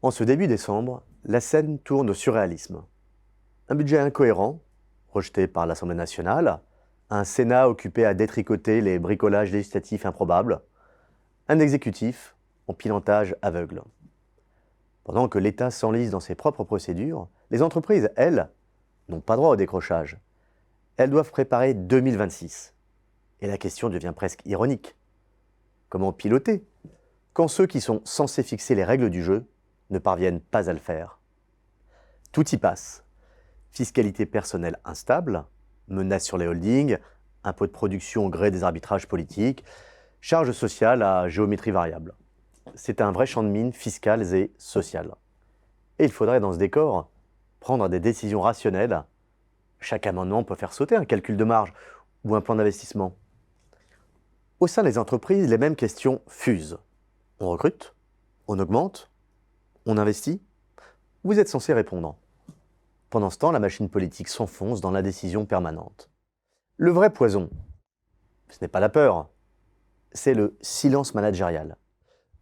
En ce début décembre, la scène tourne au surréalisme. Un budget incohérent, rejeté par l'Assemblée nationale, un Sénat occupé à détricoter les bricolages législatifs improbables, un exécutif en pilotage aveugle. Pendant que l'État s'enlise dans ses propres procédures, les entreprises, elles, n'ont pas droit au décrochage. Elles doivent préparer 2026. Et la question devient presque ironique. Comment piloter quand ceux qui sont censés fixer les règles du jeu ne parviennent pas à le faire? Tout y passe. Fiscalité personnelle instable, menaces sur les holdings, impôts de production au gré des arbitrages politiques, charges sociales à géométrie variable. C'est un vrai champ de mines fiscales et sociales. Et il faudrait dans ce décor prendre des décisions rationnelles. Chaque amendement peut faire sauter un calcul de marge ou un plan d'investissement. Au sein des entreprises, les mêmes questions fusent. On recrute? On augmente? On investit? Vous êtes censé répondre. Pendant ce temps, la machine politique s'enfonce dans l'indécision permanente. Le vrai poison, ce n'est pas la peur, c'est le silence managérial.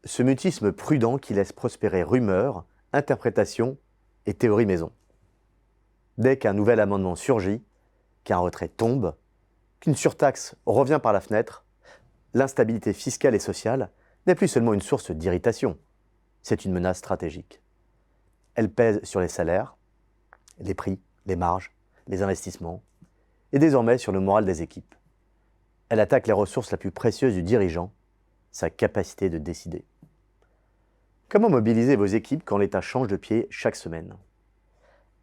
Ce mutisme prudent qui laisse prospérer rumeurs, interprétations et théories maison. Dès qu'un nouvel amendement surgit, qu'un retrait tombe, qu'une surtaxe revient par la fenêtre, l'instabilité fiscale et sociale n'est plus seulement une source d'irritation, c'est une menace stratégique. Elle pèse sur les salaires, les prix, les marges, les investissements, et désormais sur le moral des équipes. Elle attaque les ressources la plus précieuse du dirigeant, sa capacité de décider. Comment mobiliser vos équipes quand l'État change de pied chaque semaine?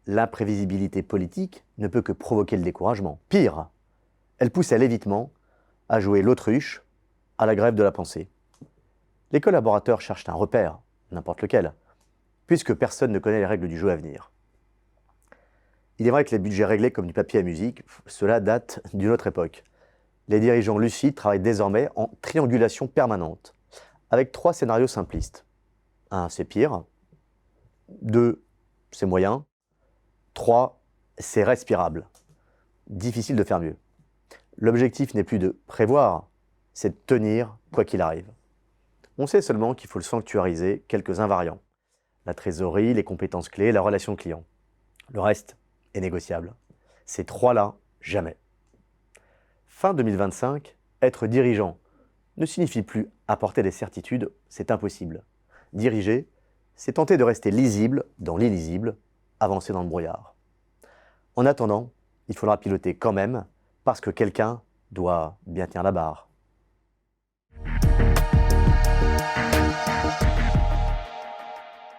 L'imprévisibilité politique ne peut que provoquer le découragement. Pire, elle pousse à l'évitement, à jouer l'autruche, à la grève de la pensée. Les collaborateurs cherchent un repère, n'importe lequel, puisque personne ne connaît les règles du jeu à venir. Il est vrai que les budgets réglés comme du papier à musique, cela date d'une autre époque. Les dirigeants lucides travaillent désormais en triangulation permanente, avec 3 scénarios simplistes. 1, c'est pire. 2, c'est moyen. 3, c'est respirable. Difficile de faire mieux. L'objectif n'est plus de prévoir, c'est de tenir quoi qu'il arrive. On sait seulement qu'il faut le sanctuariser quelques invariants. La trésorerie, les compétences clés, la relation client. Le reste est négociable. Ces 3-là, jamais. Fin 2025, être dirigeant ne signifie plus apporter des certitudes, c'est impossible. Diriger, c'est tenter de rester lisible dans l'illisible, avancer dans le brouillard. En attendant, il faudra piloter quand même, parce que quelqu'un doit bien tenir la barre.